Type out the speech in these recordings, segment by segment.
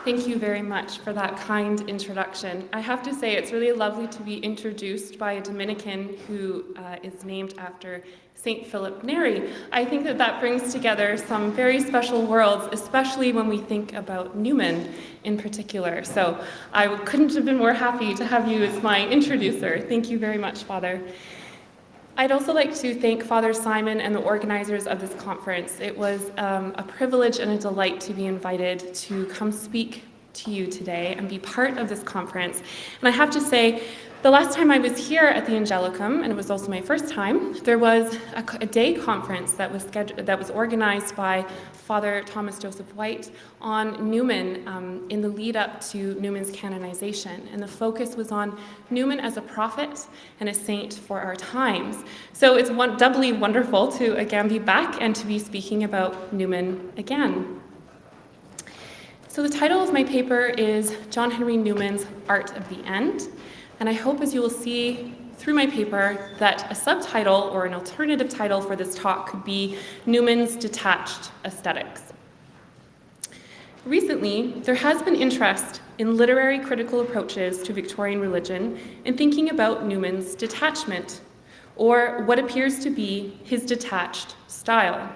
Thank you very much for that kind introduction. I have to say it's really lovely to be introduced by a Dominican who is named after St. Philip Neri. I think that brings together some very special worlds, especially when we think about Newman in particular. So I couldn't have been more happy to have you as my introducer. Thank you very much, Father. I'd also like to thank Father Simon and the organizers of this conference. It was a privilege and a delight to be invited to come speak to you today and be part of this conference. And I have to say, the last time I was here at the Angelicum, and it was also my first time, there was a day conference that was organized by Father Thomas Joseph White on Newman in the lead up to Newman's canonization. And the focus was on Newman as a prophet and a saint for our times. So it's doubly wonderful to again be back and to be speaking about Newman again. So the title of my paper is John Henry Newman's Art of the End. And I hope, as you will see through my paper, that a subtitle or an alternative title for this talk could be Newman's Detached Aesthetics. Recently, there has been interest in literary critical approaches to Victorian religion in thinking about Newman's detachment, or what appears to be his detached style.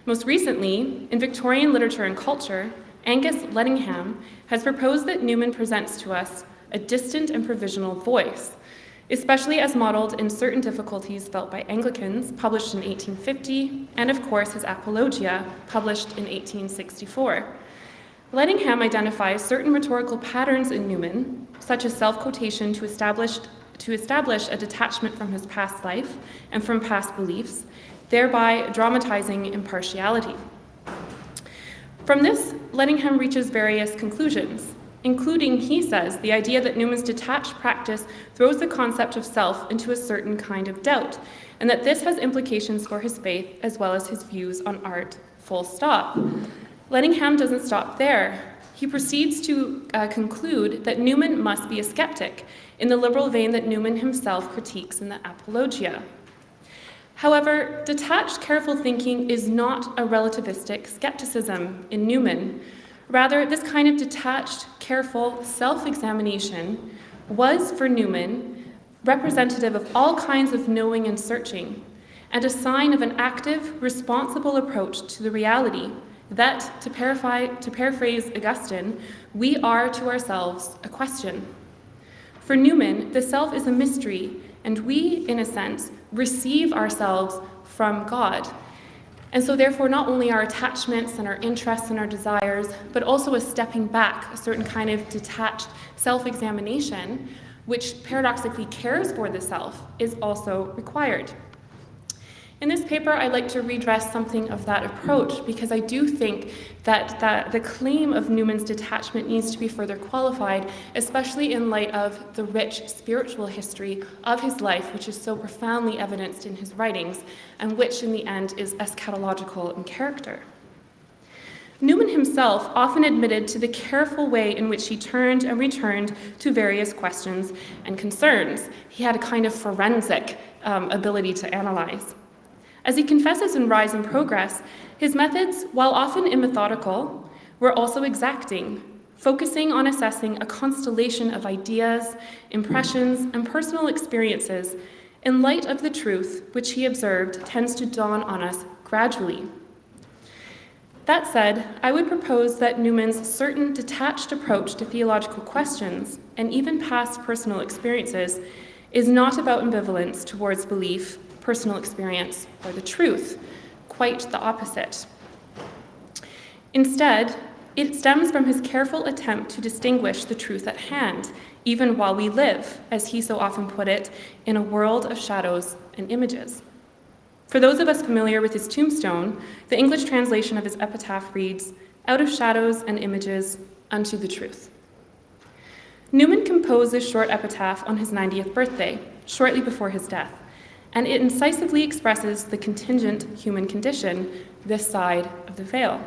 Most recently, in Victorian literature and culture, Angus Lettingham has proposed that Newman presents to us a distant and provisional voice, especially as modeled in certain difficulties felt by Anglicans, published in 1850, and of course his Apologia, published in 1864. Lettingham identifies certain rhetorical patterns in Newman, such as self-quotation to establish a detachment from his past life and from past beliefs, thereby dramatizing impartiality. From this, Lettingham reaches various conclusions, including, he says, the idea that Newman's detached practice throws the concept of self into a certain kind of doubt, and that this has implications for his faith as well as his views on art, full stop. Lettingham doesn't stop there. He proceeds to conclude that Newman must be a skeptic, in the liberal vein that Newman himself critiques in the Apologia. However, detached, careful thinking is not a relativistic skepticism in Newman. Rather, this kind of detached, careful self-examination was, for Newman, representative of all kinds of knowing and searching, and a sign of an active, responsible approach to the reality that, to paraphrase Augustine, we are to ourselves a question. For Newman, the self is a mystery, and we, in a sense, receive ourselves from God. And so therefore, not only our attachments and our interests and our desires, but also a stepping back, a certain kind of detached self-examination, which paradoxically cares for the self, is also required. In this paper, I'd like to redress something of that approach, because I do think that the claim of Newman's detachment needs to be further qualified, especially in light of the rich spiritual history of his life, which is so profoundly evidenced in his writings, and which in the end is eschatological in character. Newman himself often admitted to the careful way in which he turned and returned to various questions and concerns. He had a kind of forensic ability to analyze. As he confesses in Rise and Progress, his methods, while often immethodical, were also exacting, focusing on assessing a constellation of ideas, impressions, and personal experiences in light of the truth which he observed tends to dawn on us gradually. That said, I would propose that Newman's certain detached approach to theological questions, and even past personal experiences, is not about ambivalence towards belief, personal experience, or the truth. Quite the opposite. Instead, it stems from his careful attempt to distinguish the truth at hand, even while we live, as he so often put it, in a world of shadows and images. For those of us familiar with his tombstone, the English translation of his epitaph reads, "Out of shadows and images unto the truth." Newman composed this short epitaph on his 90th birthday, shortly before his death, and it incisively expresses the contingent human condition this side of the veil.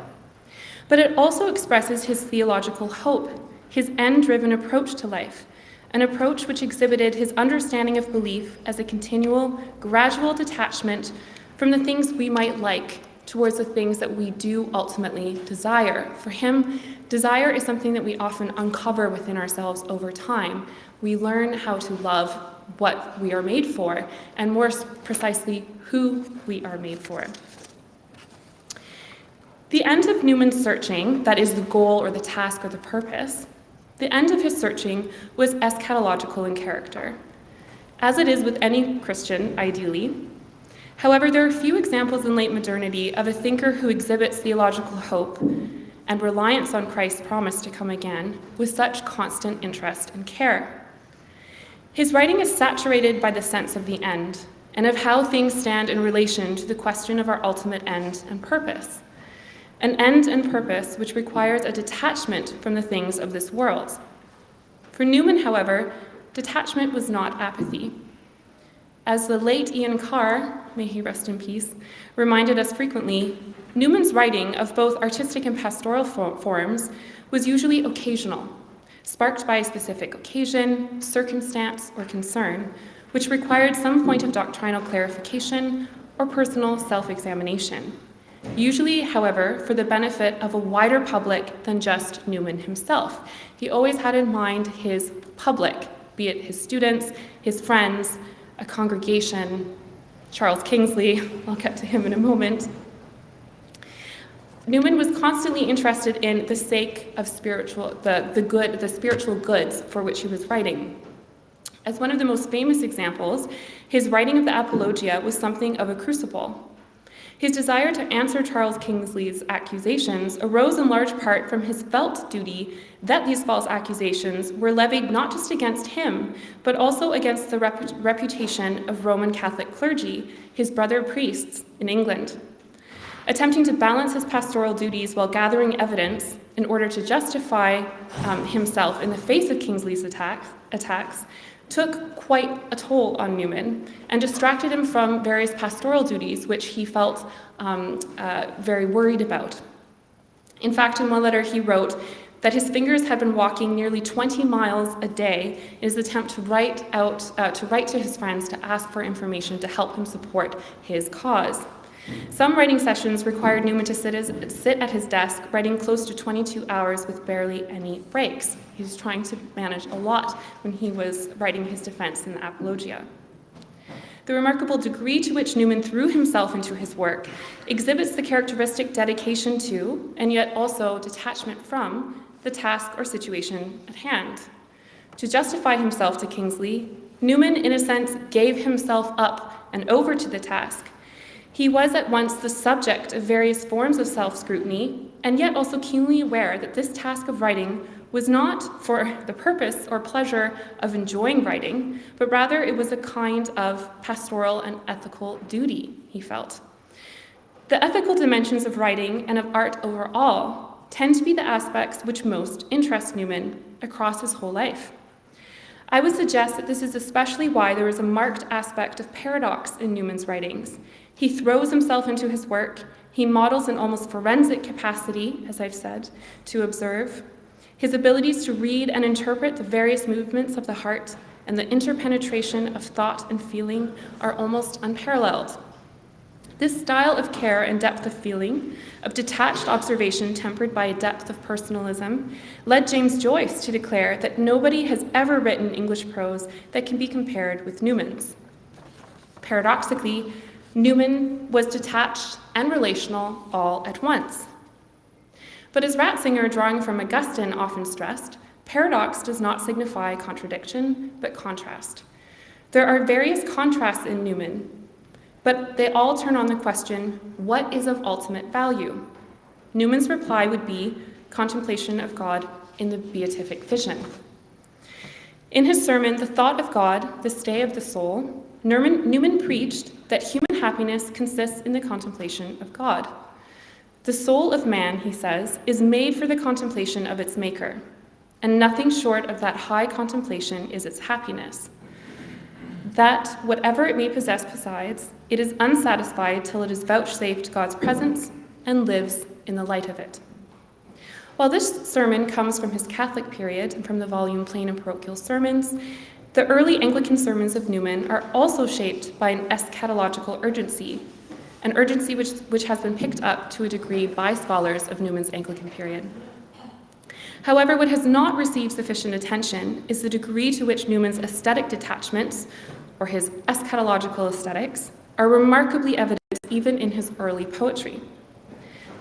But it also expresses his theological hope, his end-driven approach to life, an approach which exhibited his understanding of belief as a continual, gradual detachment from the things we might like towards the things that we do ultimately desire. For him, desire is something that we often uncover within ourselves over time. We learn how to love what we are made for, and more precisely, who we are made for. The end of Newman's searching, that is the goal or the task or the purpose, the end of his searching was eschatological in character, as it is with any Christian, ideally. However, there are few examples in late modernity of a thinker who exhibits theological hope and reliance on Christ's promise to come again with such constant interest and care. His writing is saturated by the sense of the end and of how things stand in relation to the question of our ultimate end and purpose. An end and purpose which requires a detachment from the things of this world. For Newman, however, detachment was not apathy. As the late Ian Carr, may he rest in peace, reminded us frequently, Newman's writing of both artistic and pastoral forms was usually occasional, sparked by a specific occasion, circumstance, or concern, which required some point of doctrinal clarification or personal self-examination. Usually, however, for the benefit of a wider public than just Newman himself. He always had in mind his public, be it his students, his friends, a congregation, Charles Kingsley, I'll get to him in a moment. Newman was constantly interested in the sake of the spiritual goods for which he was writing. As one of the most famous examples, his writing of the Apologia was something of a crucible. His desire to answer Charles Kingsley's accusations arose in large part from his felt duty that these false accusations were levied not just against him, but also against the reputation of Roman Catholic clergy, his brother priests in England. Attempting to balance his pastoral duties while gathering evidence in order to justify himself in the face of Kingsley's attacks took quite a toll on Newman and distracted him from various pastoral duties which he felt very worried about. In fact, in one letter he wrote that his fingers had been walking nearly 20 miles a day in his attempt to write to his friends to ask for information to help him support his cause. Some writing sessions required Newman to sit at his desk, writing close to 22 hours with barely any breaks. He was trying to manage a lot when he was writing his defense in the Apologia. The remarkable degree to which Newman threw himself into his work exhibits the characteristic dedication to, and yet also detachment from, the task or situation at hand. To justify himself to Kingsley, Newman, in a sense, gave himself up and over to the task. He was at once the subject of various forms of self-scrutiny, and yet also keenly aware that this task of writing was not for the purpose or pleasure of enjoying writing, but rather it was a kind of pastoral and ethical duty, he felt. The ethical dimensions of writing and of art overall tend to be the aspects which most interest Newman across his whole life. I would suggest that this is especially why there is a marked aspect of paradox in Newman's writings. He throws himself into his work. He models an almost forensic capacity, as I've said, to observe. His abilities to read and interpret the various movements of the heart and the interpenetration of thought and feeling are almost unparalleled. This style of care and depth of feeling, of detached observation tempered by a depth of personalism, led James Joyce to declare that nobody has ever written English prose that can be compared with Newman's. Paradoxically, Newman was detached and relational all at once. But as Ratzinger, drawing from Augustine, often stressed, paradox does not signify contradiction, but contrast. There are various contrasts in Newman, but they all turn on the question, what is of ultimate value? Newman's reply would be contemplation of God in the beatific vision. In his sermon, The Thought of God, the Stay of the Soul, Newman preached that human happiness consists in the contemplation of God. The soul of man, he says, is made for the contemplation of its maker, and nothing short of that high contemplation is its happiness. That, whatever it may possess besides, it is unsatisfied till it is vouchsafed God's presence and lives in the light of it. While this sermon comes from his Catholic period and from the volume Plain and Parochial Sermons, the early Anglican sermons of Newman are also shaped by an eschatological urgency, an urgency which has been picked up to a degree by scholars of Newman's Anglican period. However, what has not received sufficient attention is the degree to which Newman's aesthetic detachments, or his eschatological aesthetics, are remarkably evident even in his early poetry.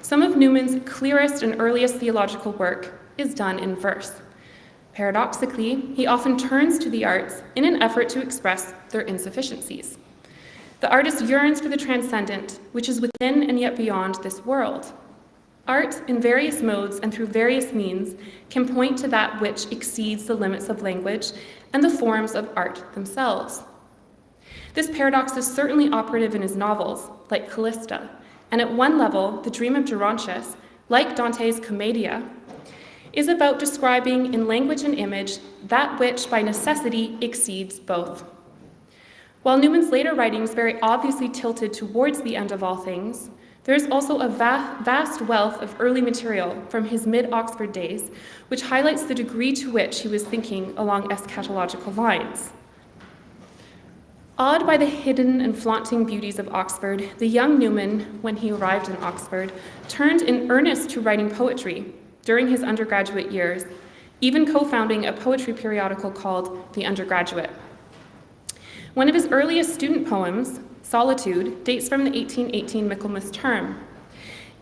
Some of Newman's clearest and earliest theological work is done in verse. Paradoxically, he often turns to the arts in an effort to express their insufficiencies. The artist yearns for the transcendent, which is within and yet beyond this world. Art, in various modes and through various means, can point to that which exceeds the limits of language and the forms of art themselves. This paradox is certainly operative in his novels, like Callista, and at one level, The Dream of Gerontius, like Dante's Commedia, is about describing in language and image that which by necessity exceeds both. While Newman's later writings very obviously tilted towards the end of all things, there is also a vast wealth of early material from his mid-Oxford days, which highlights the degree to which he was thinking along eschatological lines. Awed by the hidden and flaunting beauties of Oxford, the young Newman, when he arrived in Oxford, turned in earnest to writing poetry during his undergraduate years, even co-founding a poetry periodical called The Undergraduate. One of his earliest student poems, Solitude, dates from the 1818 Michaelmas term.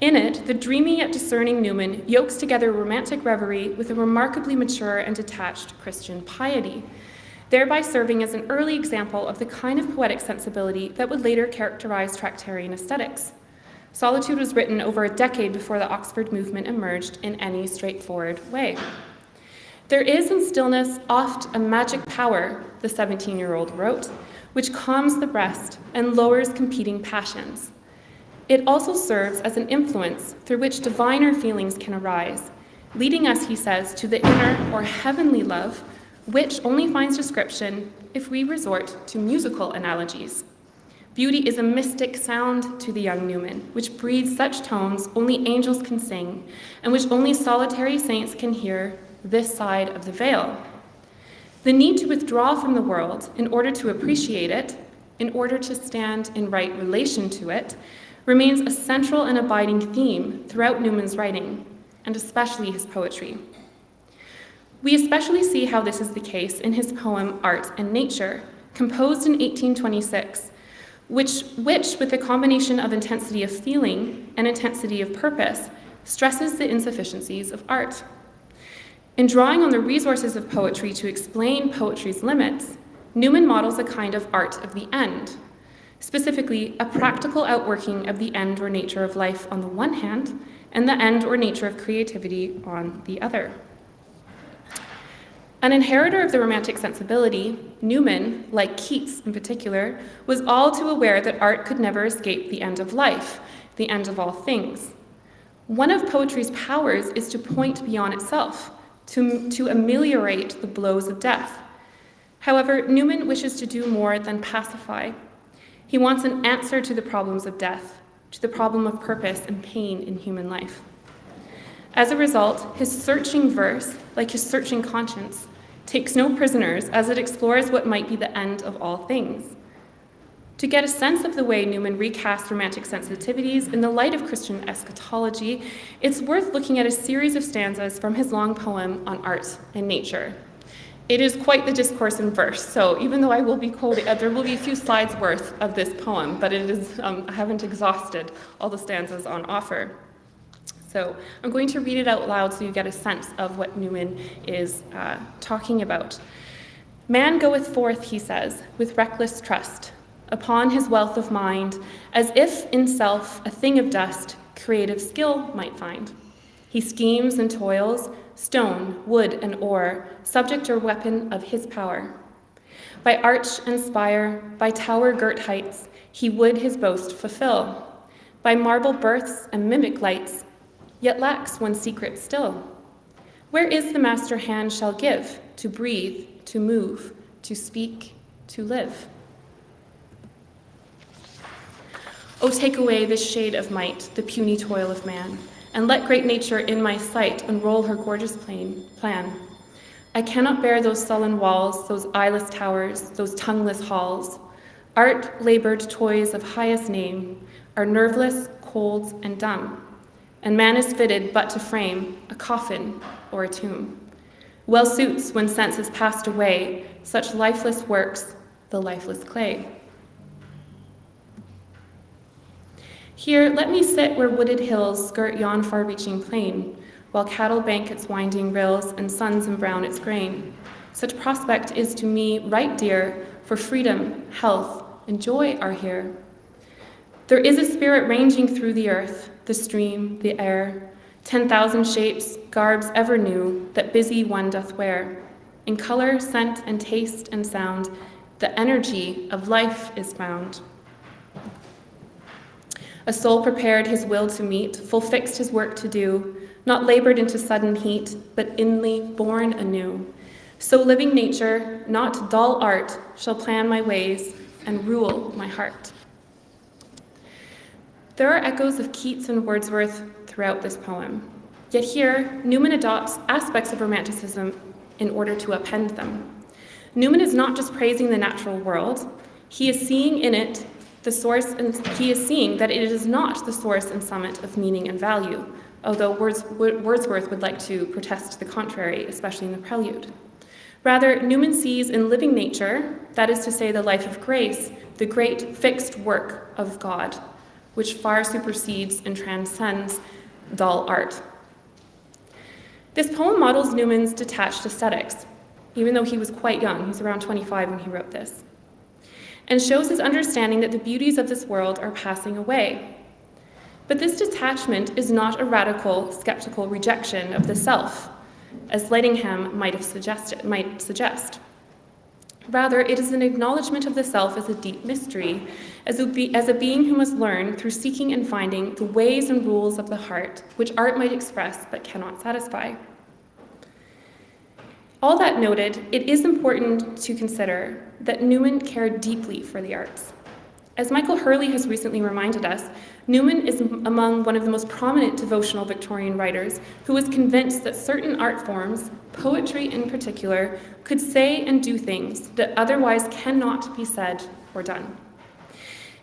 In it, the dreamy yet discerning Newman yokes together romantic reverie with a remarkably mature and detached Christian piety, thereby serving as an early example of the kind of poetic sensibility that would later characterize Tractarian aesthetics. Solitude was written over a decade before the Oxford movement emerged in any straightforward way. There is in stillness oft a magic power, the 17-year-old wrote, which calms the breast and lowers competing passions. It also serves as an influence through which diviner feelings can arise, leading us, he says, to the inner or heavenly love, which only finds description if we resort to musical analogies. Beauty is a mystic sound to the young Newman, which breathes such tones only angels can sing, and which only solitary saints can hear this side of the veil. The need to withdraw from the world in order to appreciate it, in order to stand in right relation to it, remains a central and abiding theme throughout Newman's writing, and especially his poetry. We especially see how this is the case in his poem Art and Nature, composed in 1826, which with a combination of intensity of feeling and intensity of purpose, stresses the insufficiencies of art. In drawing on the resources of poetry to explain poetry's limits, Newman models a kind of art of the end, specifically a practical outworking of the end or nature of life on the one hand, and the end or nature of creativity on the other. An inheritor of the Romantic sensibility, Newman, like Keats in particular, was all too aware that art could never escape the end of life, the end of all things. One of poetry's powers is to point beyond itself, to ameliorate the blows of death. However, Newman wishes to do more than pacify. He wants an answer to the problems of death, to the problem of purpose and pain in human life. As a result, his searching verse, like his searching conscience, takes no prisoners as it explores what might be the end of all things. To get a sense of the way Newman recasts romantic sensitivities in the light of Christian eschatology, it's worth looking at a series of stanzas from his long poem on art and nature. It is quite the discourse in verse, so even though I will be quoting, there will be a few slides worth of this poem, but it is, I haven't exhausted all the stanzas on offer. So I'm going to read it out loud so you get a sense of what Newman is talking about. Man goeth forth, he says, with reckless trust, upon his wealth of mind, as if in self a thing of dust creative skill might find. He schemes and toils, stone, wood, and ore, subject or weapon of his power. By arch and spire, by tower-girt heights, he would his boast fulfill. By marble births and mimic lights, yet lacks one secret still. Where is the master hand shall give, to breathe, to move, to speak, to live? O take away this shade of might, the puny toil of man, and let great nature in my sight unroll her gorgeous plan. I cannot bear those sullen walls, those eyeless towers, those tongueless halls. Art, labored toys of highest name, are nerveless, cold, and dumb, and man is fitted but to frame a coffin or a tomb. Well suits, when sense has passed away, such lifeless works the lifeless clay. Here, let me sit where wooded hills skirt yon far-reaching plain, while cattle bank its winding rills and suns embrown its grain. Such prospect is to me right dear, for freedom, health, and joy are here. There is a spirit ranging through the earth, the stream, the air, 10,000 shapes, garbs ever new, that busy one doth wear. In color, scent, and taste, and sound, the energy of life is found. A soul prepared his will to meet, full fixed his work to do, not labored into sudden heat, but inly born anew. So living nature, not dull art, shall plan my ways and rule my heart. There are echoes of Keats and Wordsworth throughout this poem. Yet here, Newman adopts aspects of Romanticism in order to append them. Newman is not just praising the natural world, he is seeing in it the source, and he is seeing that it is not the source and summit of meaning and value, although Wordsworth would like to protest the contrary, especially in the prelude. Rather, Newman sees in living nature, that is to say the life of grace, the great fixed work of God, which far supersedes and transcends dull art. This poem models Newman's detached aesthetics, even though he was quite young. He's around 25 when he wrote this, and shows his understanding that the beauties of this world are passing away. But this detachment is not a radical, skeptical rejection of the self, as Lightingham might suggest. Rather, it is an acknowledgement of the self as a deep mystery, as a being who must learn through seeking and finding the ways and rules of the heart, which art might express but cannot satisfy. All that noted, it is important to consider that Newman cared deeply for the arts. As Michael Hurley has recently reminded us, Newman is among one of the most prominent devotional Victorian writers who was convinced that certain art forms, poetry in particular, could say and do things that otherwise cannot be said or done.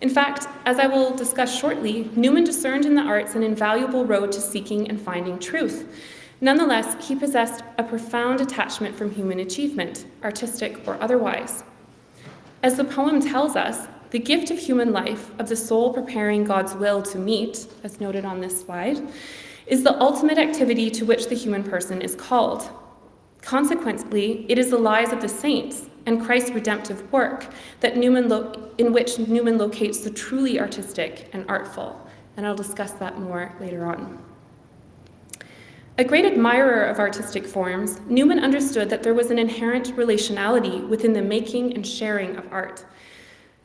In fact, as I will discuss shortly, Newman discerned in the arts an invaluable road to seeking and finding truth. Nonetheless, he possessed a profound attachment from human achievement, artistic or otherwise. As the poem tells us, the gift of human life, of the soul preparing God's will to meet, as noted on this slide, is the ultimate activity to which the human person is called. Consequently, it is the lives of the saints and Christ's redemptive work that in which Newman locates the truly artistic and artful, and I'll discuss that more later on. A great admirer of artistic forms, Newman understood that there was an inherent relationality within the making and sharing of art.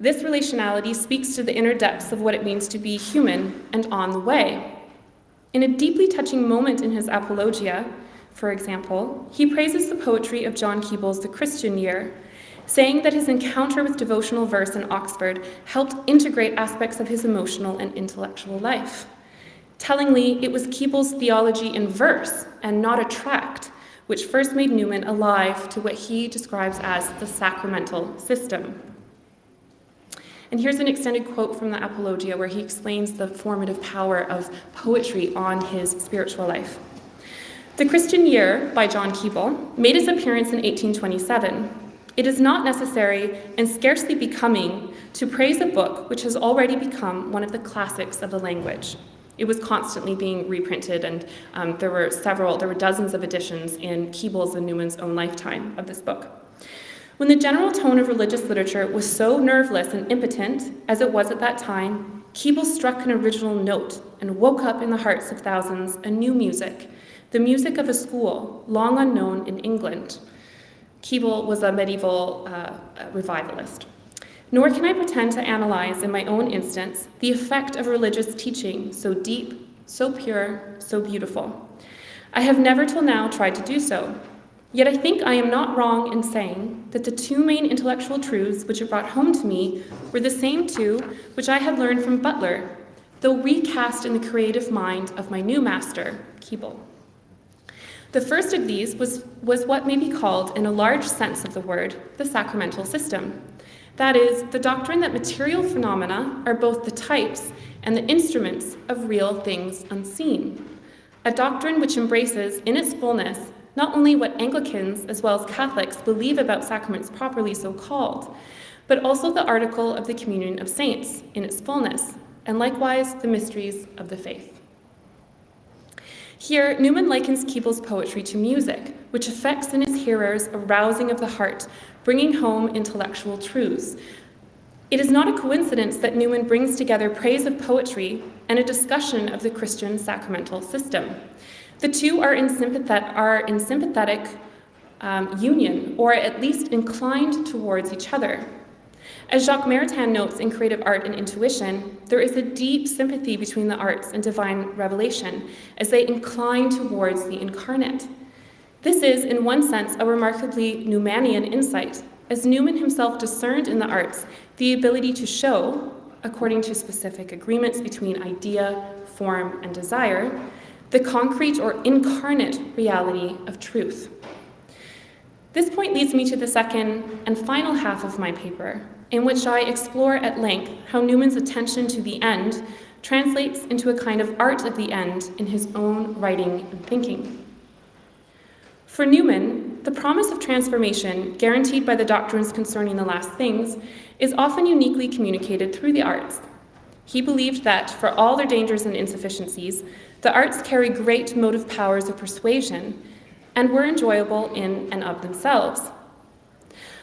This relationality speaks to the inner depths of what it means to be human and on the way. In a deeply touching moment in his Apologia, for example, he praises the poetry of John Keble's The Christian Year, saying that his encounter with devotional verse in Oxford helped integrate aspects of his emotional and intellectual life. Tellingly, it was Keble's theology in verse and not a tract, which first made Newman alive to what he describes as the sacramental system. And here's an extended quote from the Apologia where he explains the formative power of poetry on his spiritual life. The Christian Year, by John Keble, made its appearance in 1827. It is not necessary and scarcely becoming to praise a book which has already become one of the classics of the language. It was constantly being reprinted, and there were dozens of editions in Keble's and Newman's own lifetime of this book. When the general tone of religious literature was so nerveless and impotent as it was at that time, Keble struck an original note and woke up in the hearts of thousands a new music, the music of a school long unknown in England. Keble was a medieval revivalist. Nor can I pretend to analyze in my own instance the effect of religious teaching so deep, so pure, so beautiful. I have never till now tried to do so. Yet I think I am not wrong in saying that the two main intellectual truths which it brought home to me were the same two which I had learned from Butler, though recast in the creative mind of my new master, Keble. The first of these was what may be called, in a large sense of the word, the sacramental system. That is, the doctrine that material phenomena are both the types and the instruments of real things unseen, a doctrine which embraces in its fullness not only what Anglicans as well as Catholics believe about sacraments properly so called, but also the article of the communion of saints in its fullness, and likewise the mysteries of the faith. Here, Newman likens Keeble's poetry to music, which effects in its hearers a rousing of the heart, bringing home intellectual truths. It is not a coincidence that Newman brings together praise of poetry and a discussion of the Christian sacramental system. The two are in sympathetic union, or at least inclined towards each other. As Jacques Maritain notes in Creative Art and Intuition, there is a deep sympathy between the arts and divine revelation as they incline towards the incarnate. This is, in one sense, a remarkably Newmanian insight, as Newman himself discerned in the arts the ability to show, according to specific agreements between idea, form, and desire, the concrete or incarnate reality of truth. This point leads me to the second and final half of my paper, in which I explore at length how Newman's attention to the end translates into a kind of art of the end in his own writing and thinking. For Newman, the promise of transformation guaranteed by the doctrines concerning the last things is often uniquely communicated through the arts. He believed that, for all their dangers and insufficiencies, the arts carry great motive powers of persuasion and were enjoyable in and of themselves.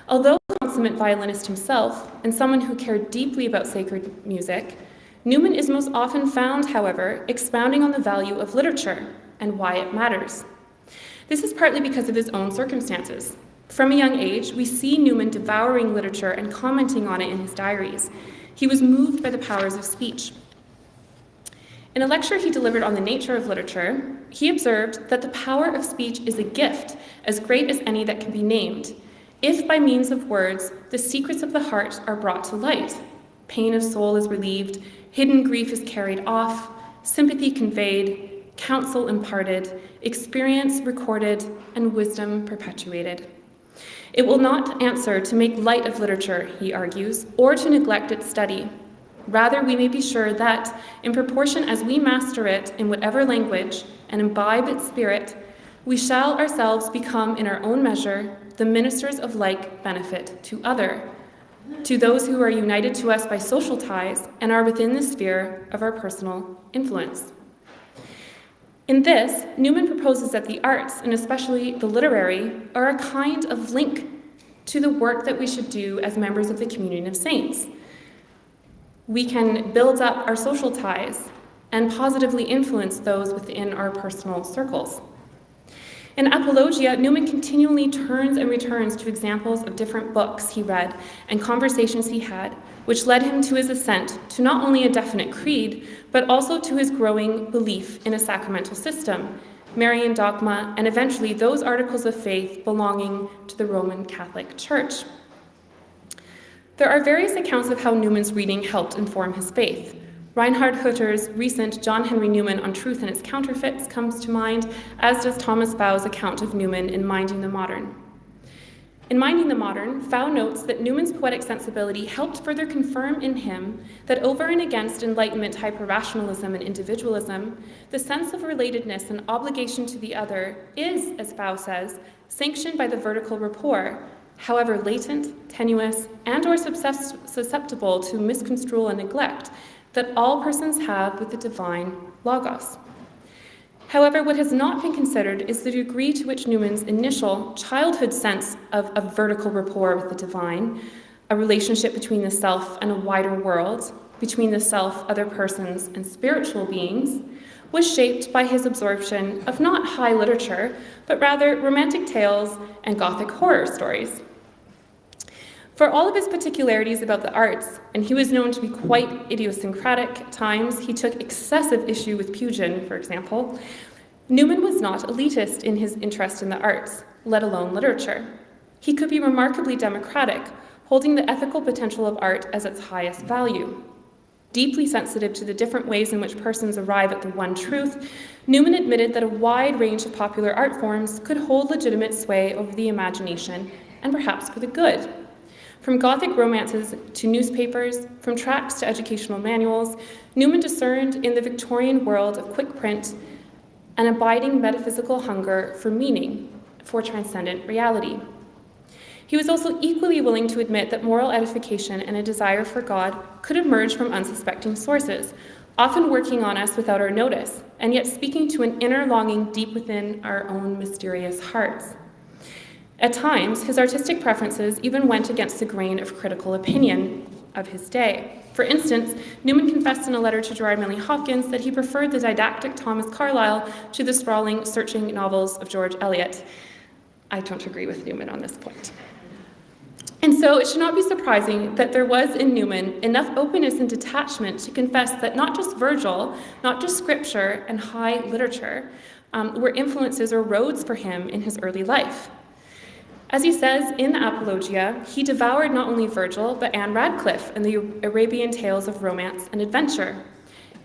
Although a consummate violinist himself and someone who cared deeply about sacred music, Newman is most often found, however, expounding on the value of literature and why it matters. This is partly because of his own circumstances. From a young age, we see Newman devouring literature and commenting on it in his diaries. He was moved by the powers of speech. In a lecture he delivered on the nature of literature, he observed that the power of speech is a gift as great as any that can be named, if by means of words the secrets of the heart are brought to light, pain of soul is relieved, hidden grief is carried off, sympathy conveyed, counsel imparted, experience recorded, and wisdom perpetuated. It will not answer to make light of literature, he argues, or to neglect its study. Rather, we may be sure that, in proportion as we master it in whatever language and imbibe its spirit, we shall ourselves become, in our own measure, the ministers of like benefit to those who are united to us by social ties and are within the sphere of our personal influence. In this, Newman proposes that the arts, and especially the literary, are a kind of link to the work that we should do as members of the communion of saints. We can build up our social ties and positively influence those within our personal circles. In Apologia, Newman continually turns and returns to examples of different books he read and conversations he had, which led him to his assent to not only a definite creed, but also to his growing belief in a sacramental system, Marian dogma, and eventually those articles of faith belonging to the Roman Catholic Church. There are various accounts of how Newman's reading helped inform his faith. Reinhard Hutter's recent John Henry Newman on Truth and its Counterfeits comes to mind, as does Thomas Fow's account of Newman in Minding the Modern. In Minding the Modern, Fow notes that Newman's poetic sensibility helped further confirm in him that over and against Enlightenment hyper-rationalism and individualism, the sense of relatedness and obligation to the other is, as Fow says, sanctioned by the vertical rapport, however latent, tenuous, and or susceptible to misconstrual and neglect, that all persons have with the divine logos. However, what has not been considered is the degree to which Newman's initial childhood sense of a vertical rapport with the divine, a relationship between the self and a wider world, between the self, other persons, and spiritual beings, was shaped by his absorption of not high literature, but rather romantic tales and Gothic horror stories. For all of his particularities about the arts, and he was known to be quite idiosyncratic at times, he took excessive issue with Pugin, for example, Newman was not elitist in his interest in the arts, let alone literature. He could be remarkably democratic, holding the ethical potential of art as its highest value. Deeply sensitive to the different ways in which persons arrive at the one truth, Newman admitted that a wide range of popular art forms could hold legitimate sway over the imagination, and perhaps for the good. From Gothic romances to newspapers, from tracts to educational manuals, Newman discerned in the Victorian world of quick print an abiding metaphysical hunger for meaning, for transcendent reality. He was also equally willing to admit that moral edification and a desire for God could emerge from unsuspecting sources, often working on us without our notice, and yet speaking to an inner longing deep within our own mysterious hearts. At times, his artistic preferences even went against the grain of critical opinion of his day. For instance, Newman confessed in a letter to Gerard Manley Hopkins that he preferred the didactic Thomas Carlyle to the sprawling, searching novels of George Eliot. I don't agree with Newman on this point. And so it should not be surprising that there was in Newman enough openness and detachment to confess that not just Virgil, not just scripture and high literature were influences or roads for him in his early life. As he says in the Apologia, he devoured not only Virgil, but Anne Radcliffe and the Arabian tales of romance and adventure.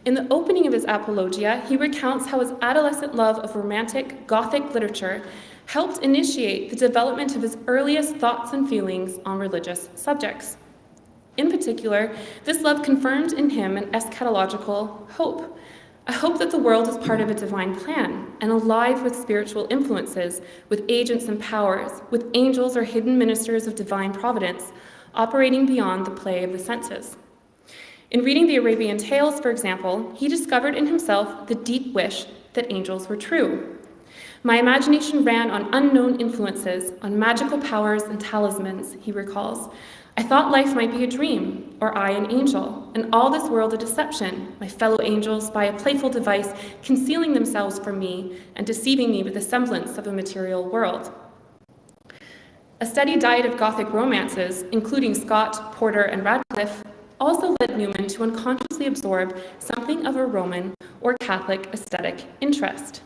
In the opening of his Apologia, he recounts how his adolescent love of romantic Gothic literature helped initiate the development of his earliest thoughts and feelings on religious subjects. In particular, this love confirmed in him an eschatological hope, a hope that the world is part of a divine plan and alive with spiritual influences, with agents and powers, with angels or hidden ministers of divine providence, operating beyond the play of the senses. In reading the Arabian tales, for example, he discovered in himself the deep wish that angels were true. My imagination ran on unknown influences, on magical powers and talismans, he recalls. I thought life might be a dream, or I an angel, and all this world a deception, my fellow angels by a playful device concealing themselves from me and deceiving me with the semblance of a material world. A steady diet of Gothic romances, including Scott, Porter, and Radcliffe, also led Newman to unconsciously absorb something of a Roman or Catholic aesthetic interest.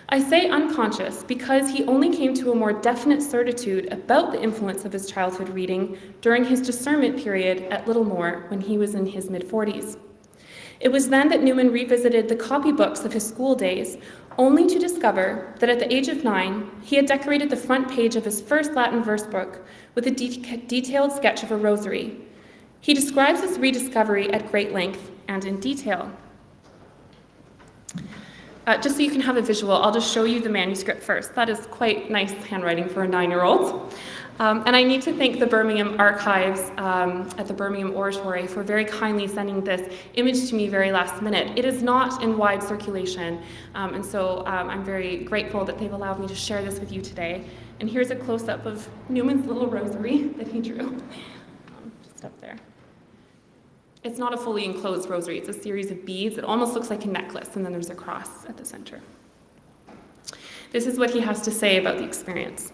I say unconscious because he only came to a more definite certitude about the influence of his childhood reading during his discernment period at Littlemore when he was in his mid-40s. It was then that Newman revisited the copybooks of his school days, only to discover that at the age of 9, he had decorated the front page of his first Latin verse book with a detailed sketch of a rosary. He describes this rediscovery at great length and in detail. Just so you can have a visual, I'll just show you the manuscript first. That is quite nice handwriting for a 9-year-old. And I need to thank the Birmingham Archives at the Birmingham Oratory for very kindly sending this image to me very last minute. It is not in wide circulation, and so I'm very grateful that they've allowed me to share this with you today. And here's a close-up of Newman's little rosary that he drew, just up there. It's not a fully enclosed rosary, it's a series of beads. It almost looks like a necklace, and then there's a cross at the center. This is what he has to say about the experience.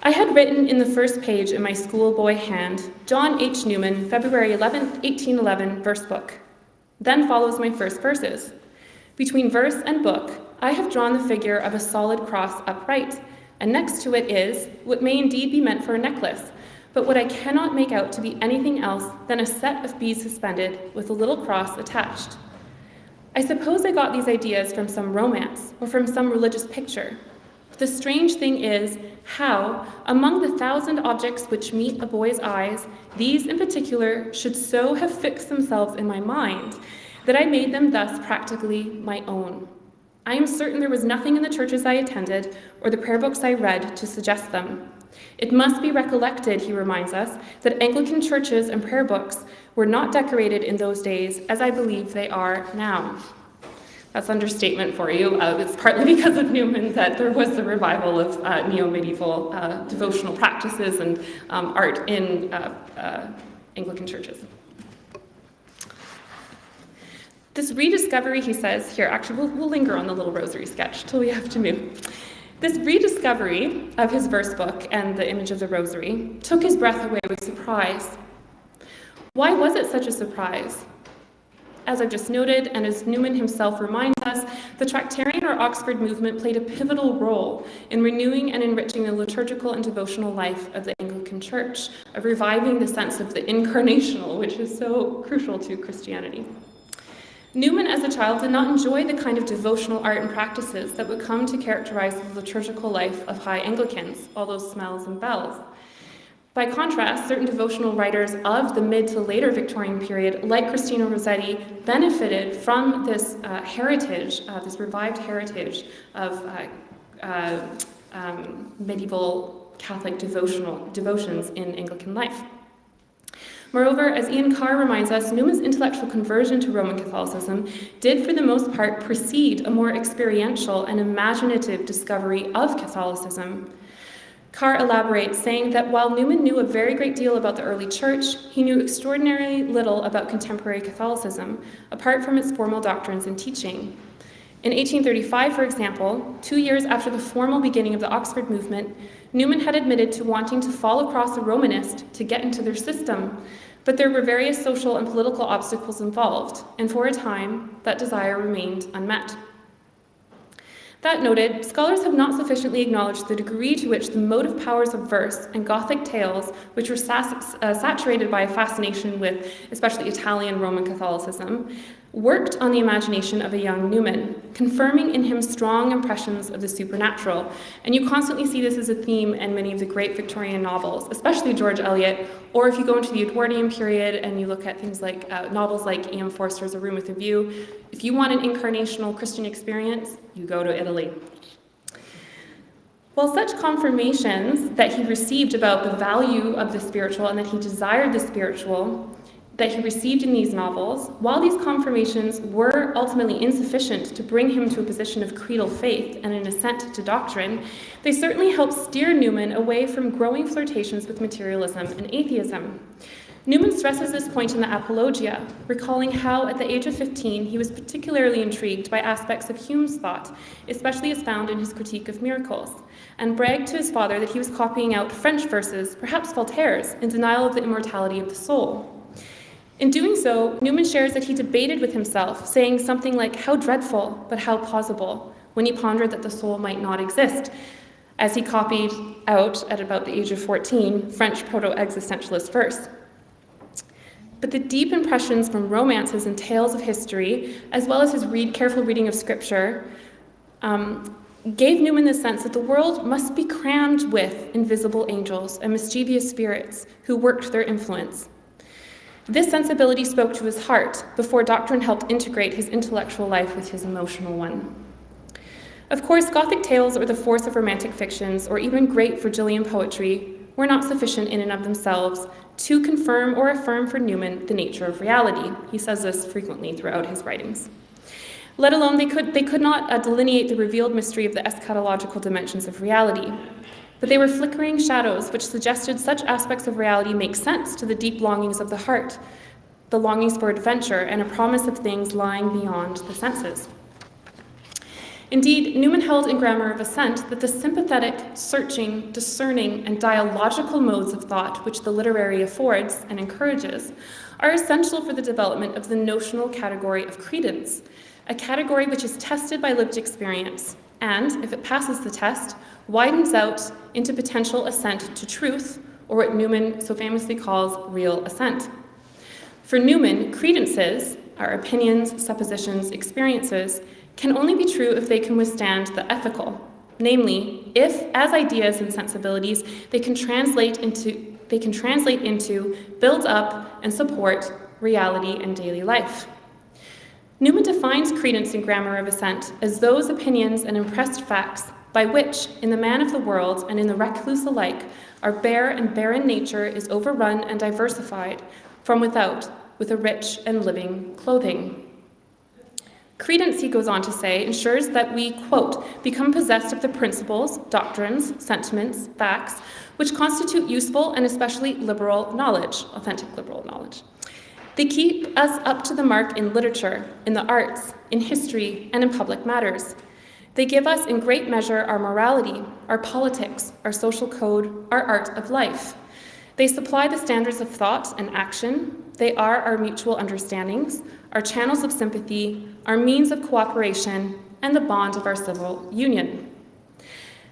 I had written in the first page in my schoolboy hand, John H. Newman, February 11th, 1811, verse book. Then follows my first verses. Between verse and book, I have drawn the figure of a solid cross upright, and next to it is what may indeed be meant for a necklace, but what I cannot make out to be anything else than a set of beads suspended with a little cross attached. I suppose I got these ideas from some romance or from some religious picture. But the strange thing is how, among the 1,000 objects which meet a boy's eyes, these in particular should so have fixed themselves in my mind that I made them thus practically my own. I am certain there was nothing in the churches I attended or the prayer books I read to suggest them. It must be recollected, he reminds us, that Anglican churches and prayer books were not decorated in those days as I believe they are now. That's understatement for you. It's partly because of Newman that there was the revival of neo-medieval devotional practices and art in Anglican churches. This rediscovery, he says, here, actually we'll linger on the little rosary sketch till we have to move. This rediscovery of his verse book and the image of the rosary took his breath away with surprise. Why was it such a surprise? As I've just noted, and as Newman himself reminds us, the Tractarian or Oxford movement played a pivotal role in renewing and enriching the liturgical and devotional life of the Anglican Church, of reviving the sense of the incarnational, which is so crucial to Christianity. Newman, as a child, did not enjoy the kind of devotional art and practices that would come to characterize the liturgical life of high Anglicans, all those smells and bells. By contrast, certain devotional writers of the mid to later Victorian period, like Christina Rossetti, benefited from this heritage, this revived heritage of medieval Catholic devotions in Anglican life. Moreover, as Ian Carr reminds us, Newman's intellectual conversion to Roman Catholicism did for the most part precede a more experiential and imaginative discovery of Catholicism. Carr elaborates, saying that while Newman knew a very great deal about the early church, he knew extraordinarily little about contemporary Catholicism, apart from its formal doctrines and teaching. In 1835, for example, 2 years after the formal beginning of the Oxford movement, Newman had admitted to wanting to fall across a Romanist to get into their system, but there were various social and political obstacles involved, and for a time, that desire remained unmet. That noted, scholars have not sufficiently acknowledged the degree to which the motive powers of verse and Gothic tales, which were saturated by a fascination with especially Italian Roman Catholicism, worked on the imagination of a young Newman, confirming in him strong impressions of the supernatural. And you constantly see this as a theme in many of the great Victorian novels, especially George Eliot, or if you go into the Edwardian period and you look at things like novels like E.M. Forster's A Room with a View, if you want an incarnational Christian experience, you go to Italy. While such confirmations that he received about the value of the spiritual and that he desired the spiritual that he received in these novels, while these confirmations were ultimately insufficient to bring him to a position of creedal faith and an assent to doctrine, they certainly helped steer Newman away from growing flirtations with materialism and atheism. Newman stresses this point in the Apologia, recalling how at the age of 15 he was particularly intrigued by aspects of Hume's thought, especially as found in his Critique of Miracles, and bragged to his father that he was copying out French verses, perhaps Voltaire's, in denial of the immortality of the soul. In doing so, Newman shares that he debated with himself, saying something like, "How dreadful, but how plausible," when he pondered that the soul might not exist, as he copied out, at about the age of 14, French proto-existentialist verse. But the deep impressions from romances and tales of history, as well as his careful reading of scripture, gave Newman the sense that the world must be crammed with invisible angels and mischievous spirits who worked their influence. This sensibility spoke to his heart before doctrine helped integrate his intellectual life with his emotional one. Of course, Gothic tales or the force of romantic fictions, or even great Virgilian poetry, were not sufficient in and of themselves to confirm or affirm for Newman the nature of reality. He says this frequently throughout his writings. Let alone they could not delineate the revealed mystery of the eschatological dimensions of reality. But they were flickering shadows which suggested such aspects of reality make sense to the deep longings of the heart, the longings for adventure, and a promise of things lying beyond the senses. Indeed, Newman held in Grammar of Assent that the sympathetic, searching, discerning, and dialogical modes of thought which the literary affords and encourages are essential for the development of the notional category of credence, a category which is tested by lived experience, and, if it passes the test, widens out into potential assent to truth, or what Newman so famously calls real assent. For Newman, credences, our opinions, suppositions, experiences, can only be true if they can withstand the ethical, namely, if, as ideas and sensibilities, they can translate into, build up, and support reality and daily life. Newman defines credence in Grammar of Assent as those opinions and impressed facts by which, in the man of the world and in the recluse alike, our bare and barren nature is overrun and diversified from without with a rich and living clothing. Credence, he goes on to say, ensures that we, quote, become possessed of the principles, doctrines, sentiments, facts, which constitute useful and especially liberal knowledge, authentic liberal knowledge. They keep us up to the mark in literature, in the arts, in history, and in public matters. They give us in great measure our morality, our politics, our social code, our art of life. They supply the standards of thought and action. They are our mutual understandings, our channels of sympathy, our means of cooperation, and the bond of our civil union.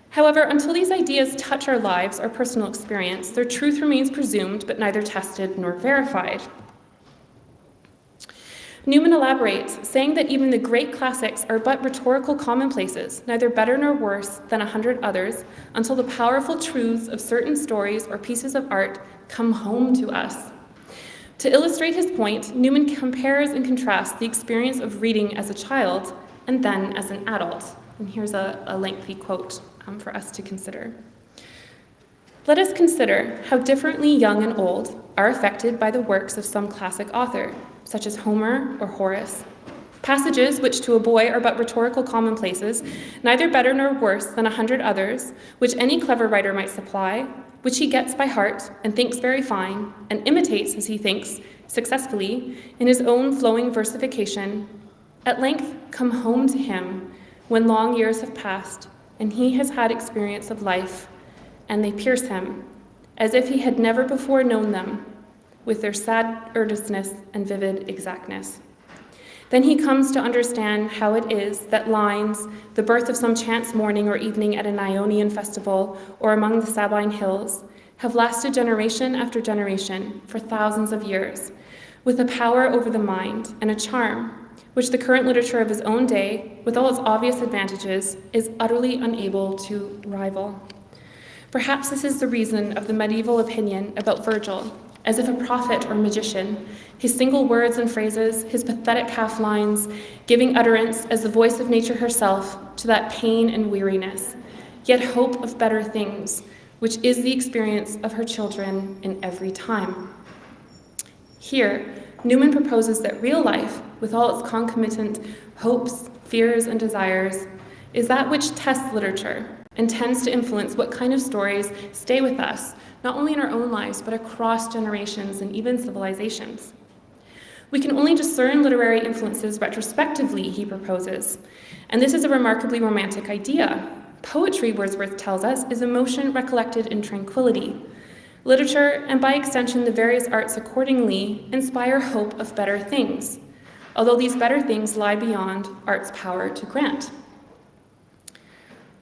However, until these ideas touch our lives, our personal experience, their truth remains presumed but neither tested nor verified. Newman elaborates, saying that even the great classics are but rhetorical commonplaces, neither better nor worse than 100 others, until the powerful truths of certain stories or pieces of art come home to us. To illustrate his point, Newman compares and contrasts the experience of reading as a child and then as an adult. And here's a lengthy quote for us to consider. Let us consider how differently young and old are affected by the works of some classic author, such as Homer or Horace. Passages which to a boy are but rhetorical commonplaces, neither better nor worse than 100 others, which any clever writer might supply, which he gets by heart and thinks very fine, and imitates, as he thinks, successfully, in his own flowing versification, at length come home to him when long years have passed, and he has had experience of life, and they pierce him, as if he had never before known them, with their sad earnestness and vivid exactness. Then he comes to understand how it is that lines, the birth of some chance morning or evening at an Ionian festival or among the Sabine hills, have lasted generation after generation for thousands of years, with a power over the mind and a charm which the current literature of his own day, with all its obvious advantages, is utterly unable to rival. Perhaps this is the reason of the medieval opinion about Virgil, as if a prophet or magician, his single words and phrases, his pathetic half-lines, giving utterance as the voice of nature herself to that pain and weariness, yet hope of better things, which is the experience of her children in every time. Here, Newman proposes that real life, with all its concomitant hopes, fears, and desires, is that which tests literature and tends to influence what kind of stories stay with us, not only in our own lives, but across generations and even civilizations. We can only discern literary influences retrospectively, he proposes, and this is a remarkably romantic idea. Poetry, Wordsworth tells us, is emotion recollected in tranquility. Literature, and by extension the various arts accordingly, inspire hope of better things, although these better things lie beyond art's power to grant.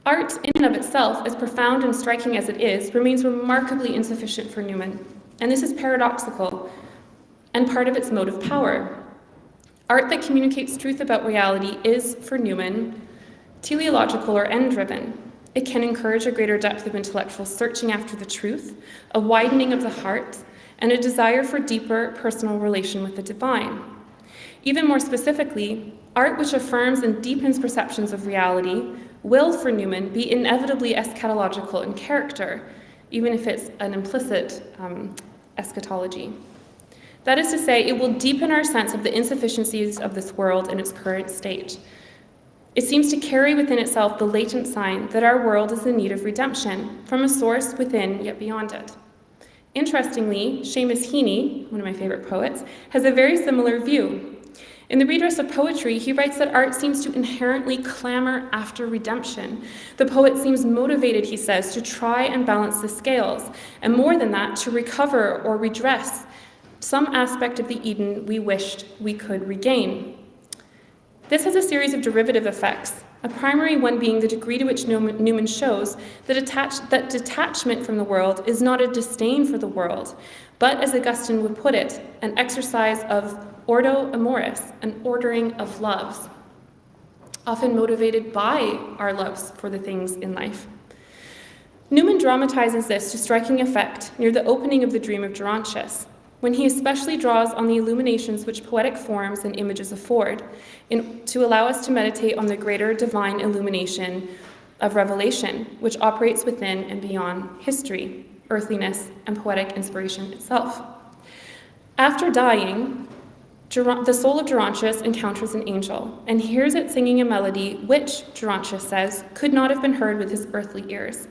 Art, in and of itself, as profound and striking as it is, remains remarkably insufficient for Newman, and this is paradoxical and part of its motive power. Art that communicates truth about reality is, for Newman, teleological or end-driven. It can encourage a greater depth of intellectual searching after the truth, a widening of the heart, and a desire for deeper personal relation with the divine. Even more specifically, art which affirms and deepens perceptions of reality will, for Newman, be inevitably eschatological in character, even if it's an implicit eschatology. That is to say, it will deepen our sense of the insufficiencies of this world in its current state. It seems to carry within itself the latent sign that our world is in need of redemption from a source within yet beyond it. Interestingly, Seamus Heaney, one of my favorite poets, has a very similar view. In the Redress of Poetry, he writes that art seems to inherently clamor after redemption. The poet seems motivated, he says, to try and balance the scales, and more than that, to recover or redress some aspect of the Eden we wished we could regain. This has a series of derivative effects, a primary one being the degree to which Newman shows that detachment from the world is not a disdain for the world, but, as Augustine would put it, an exercise of ordo amoris, an ordering of loves, often motivated by our loves for the things in life. Newman dramatizes this to striking effect near the opening of the dream of Gerontius, when he especially draws on the illuminations which poetic forms and images afford, to allow us to meditate on the greater divine illumination of revelation, which operates within and beyond history, earthliness, and poetic inspiration itself. After dying, the soul of Gerontius encounters an angel and hears it singing a melody which, Gerontius says, could not have been heard with his earthly ears.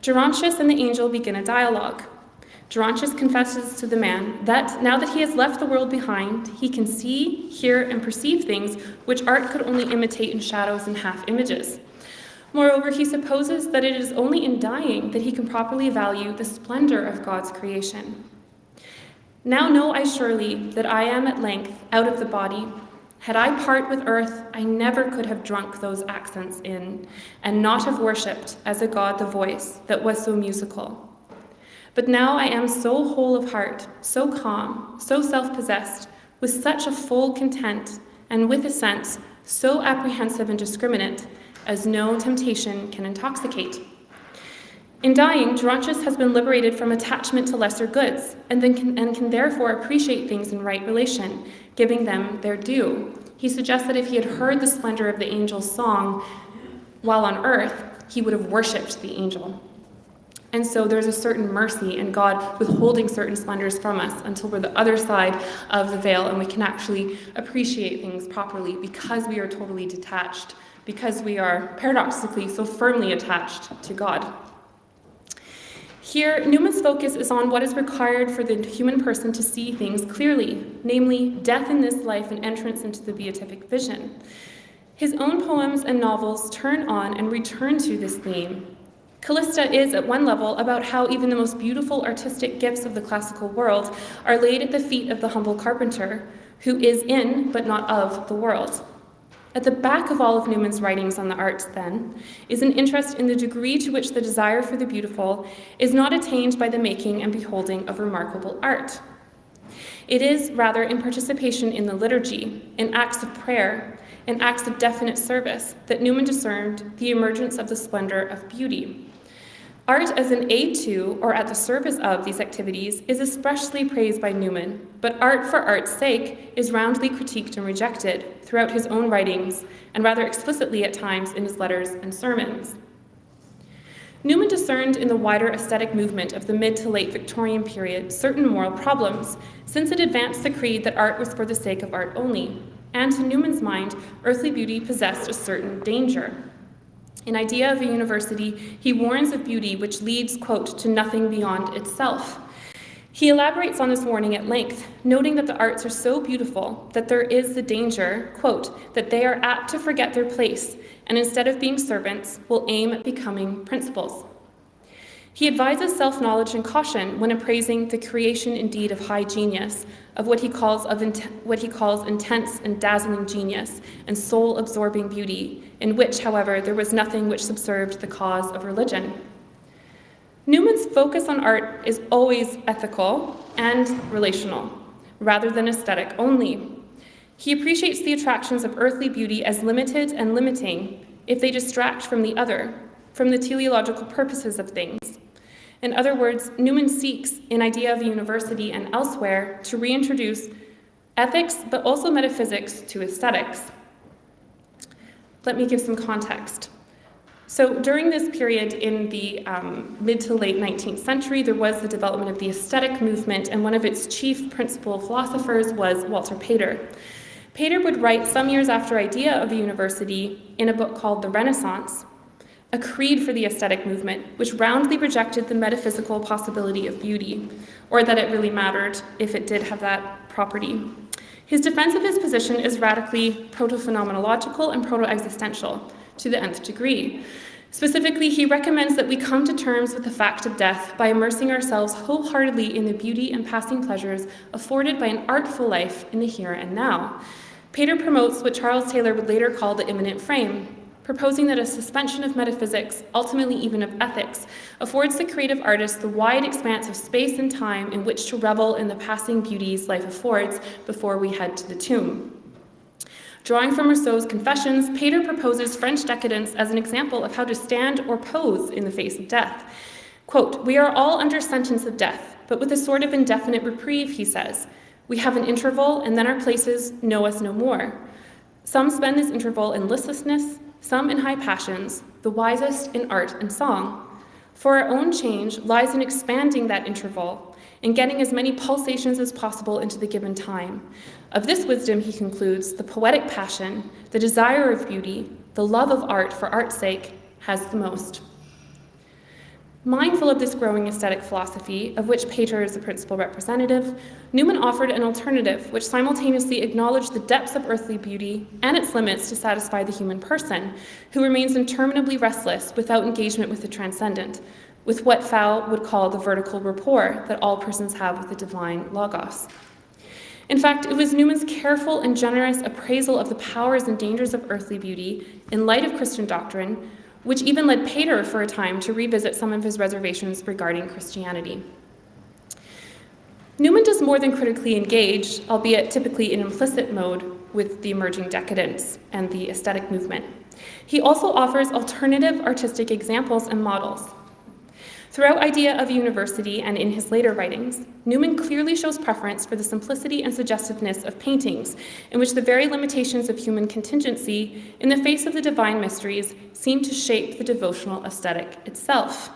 Gerontius and the angel begin a dialogue. Gerontius confesses to the man that, now that he has left the world behind, he can see, hear, and perceive things which art could only imitate in shadows and half-images. Moreover, he supposes that it is only in dying that he can properly value the splendor of God's creation. Now know I surely that I am at length out of the body. Had I part with earth, I never could have drunk those accents in, and not have worshipped as a god the voice that was so musical. But now I am so whole of heart, so calm, so self-possessed, with such a full content, and with assent so apprehensive and discriminate, as no temptation can intoxicate. In dying, Gerontius has been liberated from attachment to lesser goods, and can therefore appreciate things in right relation, giving them their due. He suggests that if he had heard the splendor of the angel's song while on earth, he would have worshipped the angel. And so there's a certain mercy in God withholding certain splendors from us until we're the other side of the veil and we can actually appreciate things properly because we are totally detached, because we are paradoxically so firmly attached to God. Here, Newman's focus is on what is required for the human person to see things clearly, namely death in this life and entrance into the beatific vision. His own poems and novels turn on and return to this theme. Callista is, at one level, about how even the most beautiful artistic gifts of the classical world are laid at the feet of the humble carpenter, who is in, but not of, the world. At the back of all of Newman's writings on the arts, then, is an interest in the degree to which the desire for the beautiful is not attained by the making and beholding of remarkable art. It is, rather, in participation in the liturgy, in acts of prayer, in acts of definite service, that Newman discerned the emergence of the splendor of beauty. Art as an aid to, or at the service of, these activities is especially praised by Newman, but art for art's sake is roundly critiqued and rejected throughout his own writings, and rather explicitly at times in his letters and sermons. Newman discerned in the wider aesthetic movement of the mid to late Victorian period certain moral problems, since it advanced the creed that art was for the sake of art only, and to Newman's mind, earthly beauty possessed a certain danger. In Idea of a University, he warns of beauty which leads, quote, to nothing beyond itself. He elaborates on this warning at length, noting that the arts are so beautiful that there is the danger, quote, that they are apt to forget their place, and instead of being servants, will aim at becoming principals. He advises self-knowledge and caution when appraising the creation indeed of high genius, of what he calls intense and dazzling genius and soul-absorbing beauty, in which, however, there was nothing which subserved the cause of religion. Newman's focus on art is always ethical and relational, rather than aesthetic only. He appreciates the attractions of earthly beauty as limited and limiting if they distract from the other, from the teleological purposes of things. In other words, Newman seeks, in Idea of a University and elsewhere, to reintroduce ethics, but also metaphysics, to aesthetics. Let me give some context. So during this period in the mid to late 19th century, there was the development of the aesthetic movement, and one of its chief principal philosophers was Walter Pater. Pater would write some years after Idea of a University in a book called The Renaissance, a creed for the aesthetic movement, which roundly rejected the metaphysical possibility of beauty, or that it really mattered if it did have that property. His defense of his position is radically proto-phenomenological and proto-existential to the nth degree. Specifically, he recommends that we come to terms with the fact of death by immersing ourselves wholeheartedly in the beauty and passing pleasures afforded by an artful life in the here and now. Pater promotes what Charles Taylor would later call the immanent frame, proposing that a suspension of metaphysics, ultimately even of ethics, affords the creative artist the wide expanse of space and time in which to revel in the passing beauties life affords before we head to the tomb. Drawing from Rousseau's Confessions, Pater proposes French decadence as an example of how to stand or pose in the face of death. Quote, "We are all under sentence of death, but with a sort of indefinite reprieve," he says. "We have an interval, and then our places know us no more. Some spend this interval in listlessness, some in high passions, the wisest in art and song. For our own change lies in expanding that interval, in getting as many pulsations as possible into the given time. Of this wisdom," he concludes, "the poetic passion, the desire of beauty, the love of art for art's sake, has the most." Mindful of this growing aesthetic philosophy, of which Pater is the principal representative, Newman offered an alternative which simultaneously acknowledged the depths of earthly beauty and its limits to satisfy the human person, who remains interminably restless without engagement with the transcendent, with what Fowle would call the vertical rapport that all persons have with the divine logos. In fact, it was Newman's careful and generous appraisal of the powers and dangers of earthly beauty in light of Christian doctrine, which even led Pater for a time to revisit some of his reservations regarding Christianity. Newman does more than critically engage, albeit typically in implicit mode, with the emerging decadence and the aesthetic movement. He also offers alternative artistic examples and models. Throughout Idea of a University and in his later writings, Newman clearly shows preference for the simplicity and suggestiveness of paintings, in which the very limitations of human contingency in the face of the divine mysteries seem to shape the devotional aesthetic itself.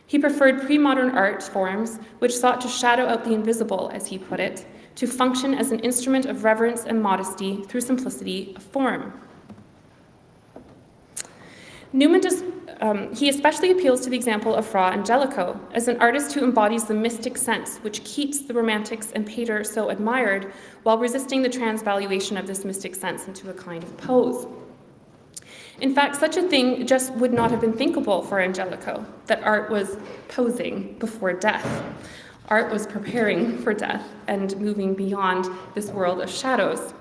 He preferred pre-modern art forms, which sought to shadow out the invisible, as he put it, to function as an instrument of reverence and modesty through simplicity of form. Newman he especially appeals to the example of Fra Angelico as an artist who embodies the mystic sense which Keats, the Romantics, and Pater so admired, while resisting the transvaluation of this mystic sense into a kind of pose. In fact, such a thing just would not have been thinkable for Angelico, that art was posing before death. Art was preparing for death and moving beyond this world of shadows.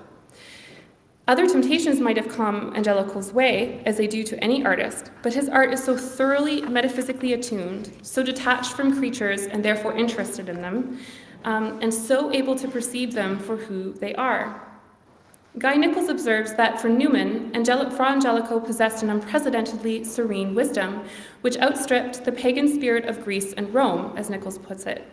Other temptations might have come Angelico's way, as they do to any artist, but his art is so thoroughly metaphysically attuned, so detached from creatures and therefore interested in them, and so able to perceive them for who they are. Guy Nichols observes that for Newman, Fra Angelico possessed an unprecedentedly serene wisdom, which outstripped the pagan spirit of Greece and Rome, as Nichols puts it.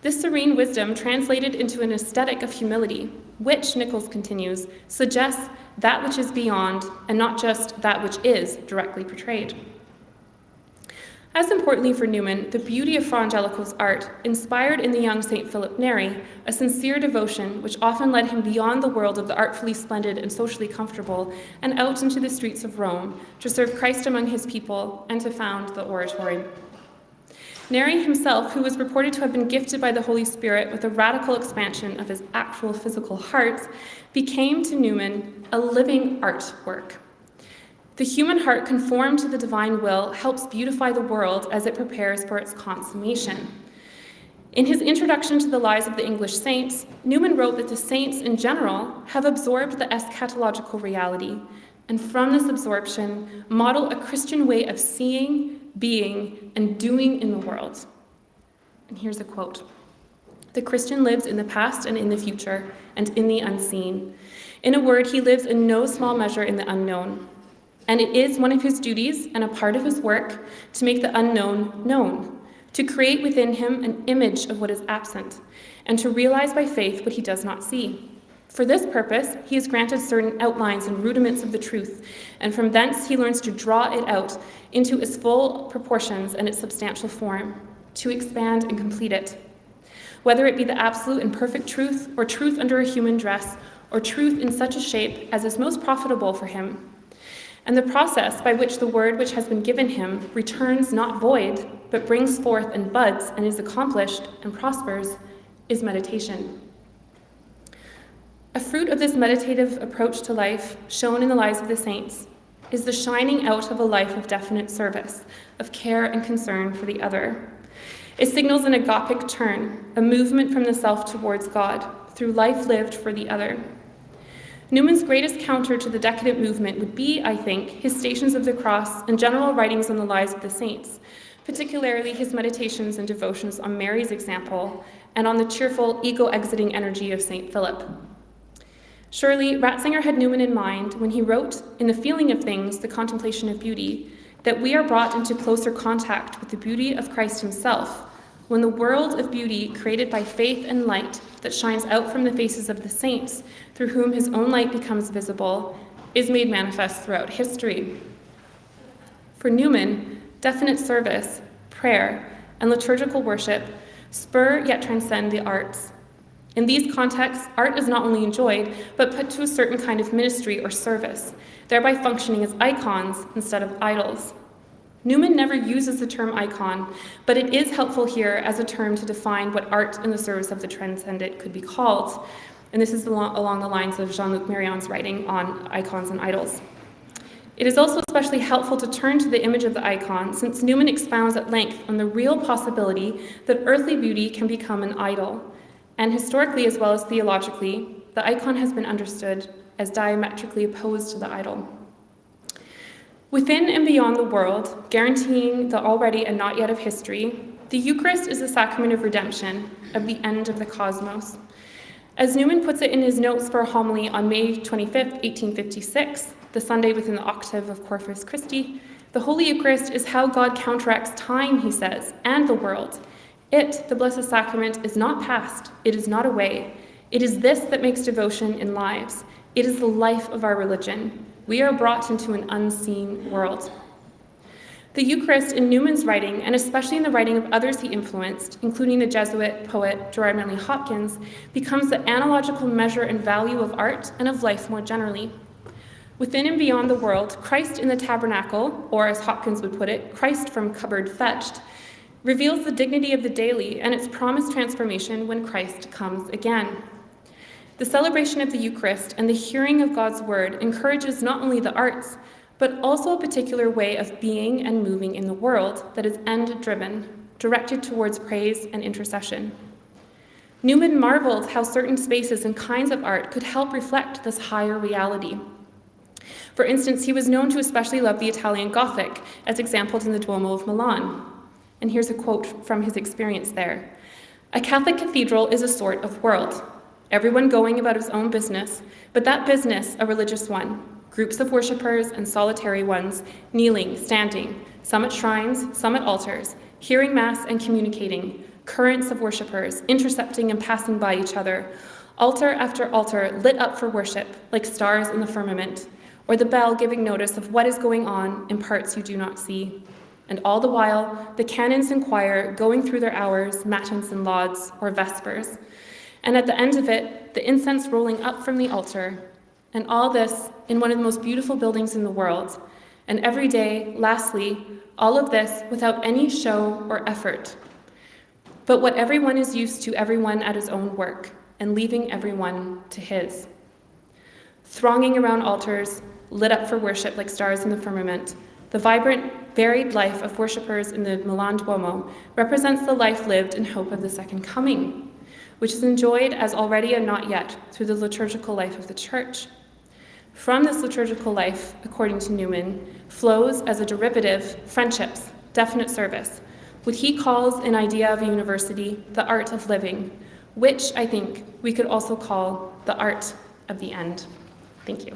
This serene wisdom translated into an aesthetic of humility, which, Nichols continues, suggests that which is beyond and not just that which is directly portrayed. As importantly for Newman, the beauty of Fra Angelico's art inspired in the young St. Philip Neri a sincere devotion which often led him beyond the world of the artfully splendid and socially comfortable and out into the streets of Rome to serve Christ among his people and to found the Oratory. Neri himself, who was reported to have been gifted by the Holy Spirit with a radical expansion of his actual physical heart, became to Newman a living artwork. The human heart conformed to the divine will helps beautify the world as it prepares for its consummation. In his introduction to the lives of the English saints, Newman wrote that the saints in general have absorbed the eschatological reality, and from this absorption, model a Christian way of seeing, being, and doing in the world. And here's a quote. The Christian lives in the past and in the future, and in the unseen. In a word, he lives in no small measure in the unknown. And it is one of his duties and a part of his work to make the unknown known, to create within him an image of what is absent, and to realize by faith what he does not see. For this purpose, he is granted certain outlines and rudiments of the truth, and from thence he learns to draw it out into its full proportions and its substantial form, to expand and complete it. Whether it be the absolute and perfect truth, or truth under a human dress, or truth in such a shape as is most profitable for him. And the process by which the word which has been given him returns not void, but brings forth and buds and is accomplished and prospers, is meditation. A fruit of this meditative approach to life, shown in the lives of the saints, is the shining out of a life of definite service, of care and concern for the other. It signals an agapic turn, a movement from the self towards God, through life lived for the other. Newman's greatest counter to the decadent movement would be, I think, his Stations of the Cross and general writings on the lives of the saints, particularly his meditations and devotions on Mary's example and on the cheerful, ego-exiting energy of St. Philip. Surely, Ratzinger had Newman in mind when he wrote, in The Feeling of Things, The Contemplation of Beauty, that we are brought into closer contact with the beauty of Christ himself, when the world of beauty created by faith and light that shines out from the faces of the saints, through whom his own light becomes visible, is made manifest throughout history. For Newman, definite service, prayer, and liturgical worship spur yet transcend the arts. In these contexts, art is not only enjoyed, but put to a certain kind of ministry or service, thereby functioning as icons instead of idols. Newman never uses the term icon, but it is helpful here as a term to define what art in the service of the transcendent could be called. And this is along the lines of Jean-Luc Marion's writing on icons and idols. It is also especially helpful to turn to the image of the icon, since Newman expounds at length on the real possibility that earthly beauty can become an idol. And historically, as well as theologically, the icon has been understood as diametrically opposed to the idol. Within and beyond the world, guaranteeing the already and not yet of history, the Eucharist is the sacrament of redemption, of the end of the cosmos. As Newman puts it in his notes for a homily on May 25th, 1856, the Sunday within the octave of Corpus Christi, the Holy Eucharist is how God counteracts time, he says, and the world. It, the Blessed Sacrament, is not past, it is not away. It is this that makes devotion in lives. It is the life of our religion. We are brought into an unseen world. The Eucharist in Newman's writing, and especially in the writing of others he influenced, including the Jesuit poet Gerard Manley Hopkins, becomes the analogical measure and value of art and of life more generally. Within and beyond the world, Christ in the tabernacle, or as Hopkins would put it, Christ from cupboard fetched, reveals the dignity of the daily and its promised transformation when Christ comes again. The celebration of the Eucharist and the hearing of God's word encourages not only the arts, but also a particular way of being and moving in the world that is end-driven, directed towards praise and intercession. Newman marveled how certain spaces and kinds of art could help reflect this higher reality. For instance, he was known to especially love the Italian Gothic, as exampled in the Duomo of Milan. And here's a quote from his experience there. "A Catholic cathedral is a sort of world, everyone going about his own business, but that business a religious one. Groups of worshippers and solitary ones, kneeling, standing, some at shrines, some at altars, hearing Mass and communicating, currents of worshippers, intercepting and passing by each other, altar after altar lit up for worship, like stars in the firmament, or the bell giving notice of what is going on in parts you do not see. And all the while, the canons and choir going through their hours, matins and lauds, or vespers, and at the end of it, the incense rolling up from the altar, and all this in one of the most beautiful buildings in the world. And every day, lastly, all of this without any show or effort, but what everyone is used to, everyone at his own work, and leaving everyone to his. Thronging around altars, lit up for worship like stars in the firmament, the vibrant, varied life of worshippers in the Milan Duomo represents the life lived in hope of the second coming, which is enjoyed as already and not yet through the liturgical life of the Church. From this liturgical life, according to Newman, flows as a derivative friendships, definite service, what he calls an idea of a university, the art of living, which I think we could also call the art of the end. Thank you.